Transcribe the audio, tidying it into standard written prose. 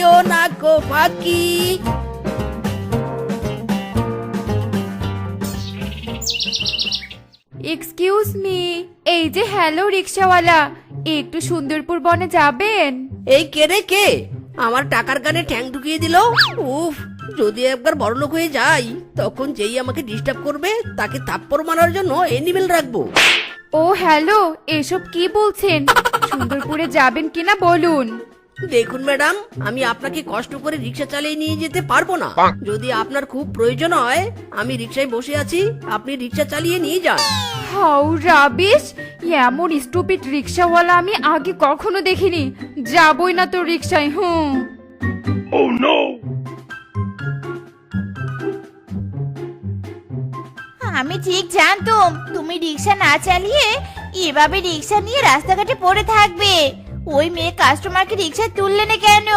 দিও না কো ফাঁকি। এক্সকিউজ মি, এই যে হ্যালো রিক্সাওয়ালা, একটু সুন্দরপুর বনে যাবেন? এই কে রে কে আমার টাকার গানে ঠ্যাং ঢুকিয়ে দিল? উফ, যদি একবার বড়লোক হয়ে যাই তখন যেই আমাকে ডিস্টার্ব করবে তাকে থাপ্পড় মারার জন্য এনিমেল রাখবো। ও হ্যালো, এসব কি বলছেন? সুন্দরপুরে যাবেন কিনা বলুন। দেখুন ম্যাডাম, আমি আপনাকে কষ্ট করে রিক্সা চালিয়ে নিয়ে যেতে পারবো না। যদি আপনার খুব প্রয়োজন হয় আমি রিক্সায় বসে আছি, আপনি রিক্সা চালিয়ে নিয়ে যান। How rubbish! এমন স্টুপিড রিক্সাওয়ালা আমি আগে কখনো দেখিনি। যাবই না তো রিক্সায়। আমি ঠিক জানতাম তুমি রিক্সা না চালিয়ে এভাবে রিক্সা নিয়ে রাস্তাঘাটে পড়ে থাকবে। ওই মেয়ে কাস্টমারকে রিক্সায় তুললে না কেন?